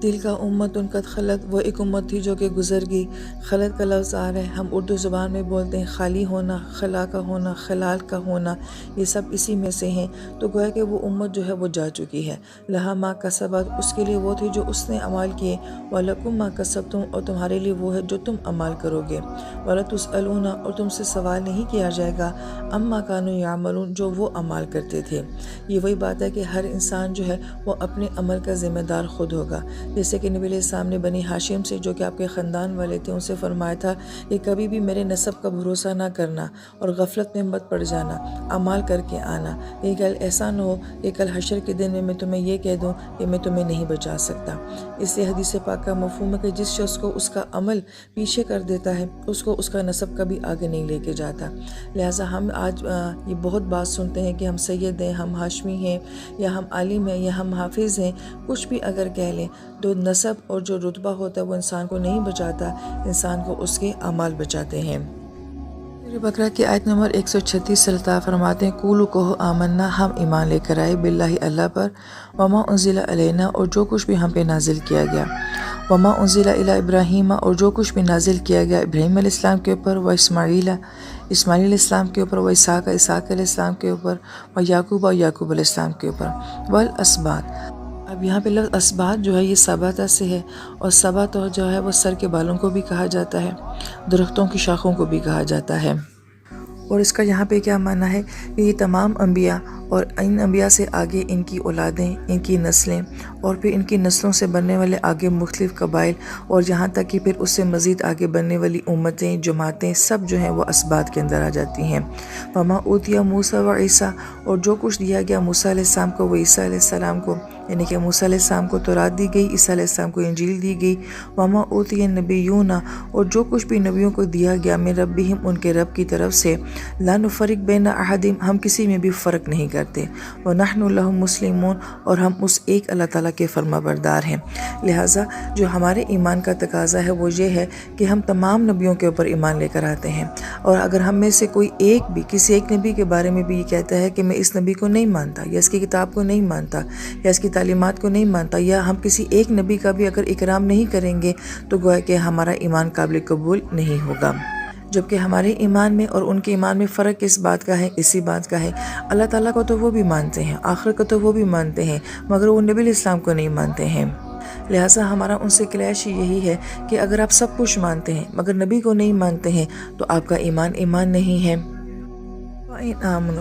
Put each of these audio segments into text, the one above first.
تل کا امت ان قد خلت، وہ ایک امت تھی جو کہ گزر گئی۔ خلت کا لفظ آ رہا ہے، ہم اردو زبان میں بولتے ہیں خالی ہونا، خلا کا ہونا، خلال کا ہونا، یہ سب اسی میں سے ہیں۔ تو گویا کہ وہ امت جو ہے وہ جا چکی ہے۔ لہا ما کسبت، اس کے لیے وہ تھی جو اس نے عمال کیے، وَلَكُمْ مَا کسبتم، اور تمہارے لیے وہ ہے جو تم عمال کرو گے، وَلَتُسْأَلُونَ، اور تم سے سوال نہیں کیا جائے گا، عَمَّا كَانُوا يَعْمَلُونَ، جو وہ عمال کرتے تھے۔ یہ وہی بات ہے کہ ہر انسان جو ہے وہ اپنے عمل کا ذمہ دار خود ہوگا۔ جیسے کہ نبی علیہ السلام نے بنی ہاشم سے، جو کہ آپ کے خاندان والے تھے، ان سے فرمایا تھا کہ کبھی بھی میرے نسب کا بھروسہ نہ کرنا اور غفلت میں مت پڑ جانا، عمال کر کے آنا، کہ کل ایسا نہ ہو کہ کل حشر کے دن میں تمہیں یہ کہہ دوں کہ میں تمہیں نہیں بچا سکتا۔ اس لیے حدیث پاک کا مفہوم ہے کہ جس شخص کو اس کا عمل پیچھے کر دیتا ہے، اس کو اس کا نسب کبھی آگے نہیں لے کے جاتا۔ لہٰذا ہم آج یہ بہت بات سنتے ہیں کہ ہم سید ہیں، ہم ہاشمی ہیں، یا ہم عالم ہیں، یا ہم حافظ ہیں، کچھ بھی اگر کہہ لیں تو نسب اور جو رتبہ ہوتا ہے وہ انسان کو نہیں بچاتا، انسان کو اس کے اعمال بچاتے ہیں۔ سورہ بقرہ کی آیت نمبر 136 سے اللہ تعالیٰ فرماتے ہیں قولوا کہو آمنا، ہم ایمان لے کر آئے، باللہ اللہ پر، وما انزل علینا، اور جو کچھ بھی ہم پہ نازل کیا گیا، وما انزل الی ابراہیم، اور جو کچھ بھی نازل کیا گیا ابراہیم علیہ السلام کے اوپر، و اسماعیل علیہ السلام کے اوپر، و اسحاق علیہ السلام کے اوپر، و یعقوب علیہ السلام کے اوپر، والاسباط۔ اب یہاں پہ لفظ اسباط جو ہے یہ سباتہ سے ہے، اور سبات جو ہے وہ سر کے بالوں کو بھی کہا جاتا ہے، درختوں کی شاخوں کو بھی کہا جاتا ہے۔ اور اس کا یہاں پہ کیا معنی ہے کہ یہ تمام انبیاء اور ان انبیاء سے آگے ان کی اولادیں، ان کی نسلیں، اور پھر ان کی نسلوں سے بننے والے آگے مختلف قبائل، اور یہاں تک کہ پھر اس سے مزید آگے بننے والی امتیں، جماعتیں، سب جو ہیں وہ اسباط کے اندر آ جاتی ہیں۔ وما اوتیا موسیٰ و عیسیٰ، اور جو کچھ دیا گیا موسیٰ علیہ السلام کو، وہ عیسیٰ علیہ السلام کو، یعنی کہ موسیٰ علیہ السلام کو تورات دی گئی، عیسیٰ علیہ السلام کو انجیل دی گئی۔ وما اوتی النبیون، اور جو کچھ بھی نبیوں کو دیا گیا، من ربہم، ان کے رب کی طرف سے، لا نفرق بین احد، ہم کسی میں بھی فرق نہیں کرتے، ونحن لہ مسلمون، اور ہم اس ایک اللہ تعالیٰ کے فرما بردار ہیں۔ لہٰذا جو ہمارے ایمان کا تقاضا ہے وہ یہ ہے کہ ہم تمام نبیوں کے اوپر ایمان لے کر آتے ہیں، اور اگر ہم میں سے کوئی ایک بھی کسی ایک نبی کے بارے میں بھی یہ کہتا ہے کہ میں اس نبی کو نہیں مانتا، یا اس کی کتاب کو نہیں مانتا، یا اس کی تعلیمات کو نہیں مانتا، یا ہم کسی ایک نبی کا بھی اگر اکرام نہیں کریں گے، تو گویا کہ ہمارا ایمان قابل قبول نہیں ہوگا۔ جبکہ ہمارے ایمان میں اور ان کے ایمان میں فرق کس بات کا ہے؟ اسی بات کا ہے، اللہ تعالیٰ کو تو وہ بھی مانتے ہیں، آخرت کو تو وہ بھی مانتے ہیں، مگر وہ نبی علیہ السلام کو نہیں مانتے ہیں۔ لہٰذا ہمارا ان سے کلیش یہی ہے کہ اگر آپ سب کچھ مانتے ہیں مگر نبی کو نہیں مانتے ہیں تو آپ کا ایمان نہیں ہے۔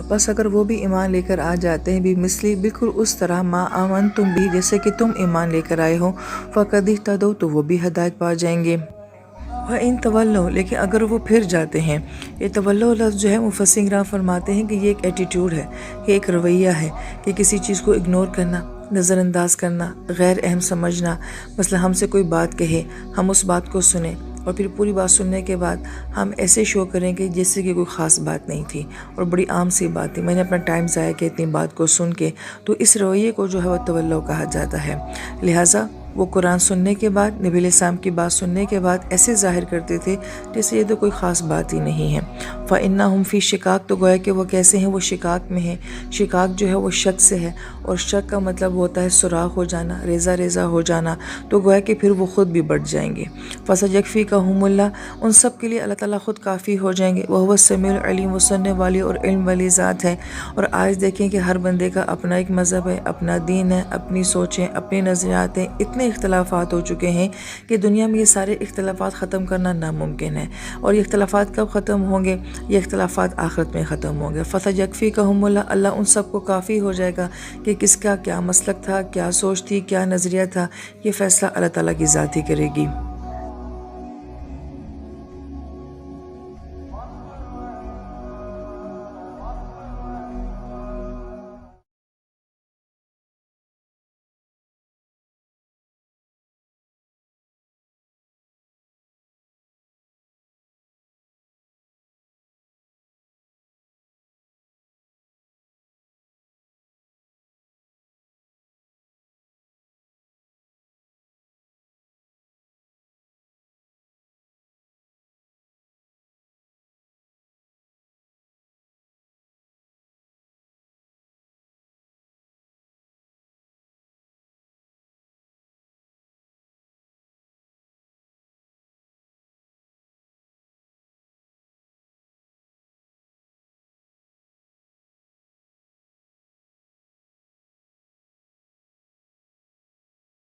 بس اگر وہ بھی ایمان لے کر آ جاتے ہیں بھی مثلی، بالکل اس طرح ما آمنتم بھی، جیسے کہ تم ایمان لے کر آئے ہو، فقد اہتدوا، تو وہ بھی ہدایت پا جائیں گے۔ وَإِن تَوَلَّوْا، لیکن اگر وہ پھر جاتے ہیں، یہ تولو لفظ جو ہے مفسرین کرام فرماتے ہیں کہ یہ ایک ایٹیٹیوڈ ہے، یہ ایک رویہ ہے کہ کسی چیز کو اگنور کرنا، نظر انداز کرنا، غیر اہم سمجھنا۔ مثلا ہم سے کوئی بات کہے، ہم اس بات کو سنیں، اور پھر پوری بات سننے کے بعد ہم ایسے شو کریں کہ جیسے کہ کوئی خاص بات نہیں تھی اور بڑی عام سی بات تھی، میں نے اپنا ٹائم ضائع کیا اتنی بات کو سن کے، تو اس رویے کو جو ہے وہ تولو کہا جاتا ہے۔ لہٰذا وہ قرآن سننے کے بعد، نبی علیہ السلام کی بات سننے کے بعد ایسے ظاہر کرتے تھے جیسے یہ تو کوئی خاص بات ہی نہیں ہے۔ فَإِنَّهُمْ فِي شِقَاقٍ، تو گویا کہ وہ کیسے ہیں، وہ شقاق میں ہیں۔ شقاق جو ہے وہ شک سے ہے، اور شک کا مطلب ہوتا ہے سوراخ ہو جانا، ریزہ ریزہ ہو جانا، تو گویا کہ پھر وہ خود بھی بٹ جائیں گے۔ فَسَيَكْفِيكَهُمُ اللَّهُ، ان سب کے لیے اللہ تعالیٰ خود کافی ہو جائیں گے۔ وَهُوَ السَّمِيعُ الْعَلِيمُ، وہ سننے والی اور علم والی ذات ہے۔ اور آج دیکھیں کہ ہر بندے کا اپنا ایک مذہب ہے، اپنا دین ہے، اپنی سوچیں، اپنے نظریات ہیں، اتنے اختلافات ہو چکے ہیں کہ دنیا میں یہ سارے اختلافات ختم کرنا ناممکن ہے۔ اور یہ اختلافات کب ختم ہوں گے؟ یہ اختلافات آخرت میں ختم ہوں گے۔ فَسَيَكْفِيكَهُمُ اللَّهُ، اللہ ان سب کو کافی ہو جائے گا کہ کس کا کیا مسلک تھا، کیا سوچ تھی، کیا نظریہ تھا، یہ فیصلہ اللہ تعالیٰ کی ذات ہی کرے گی۔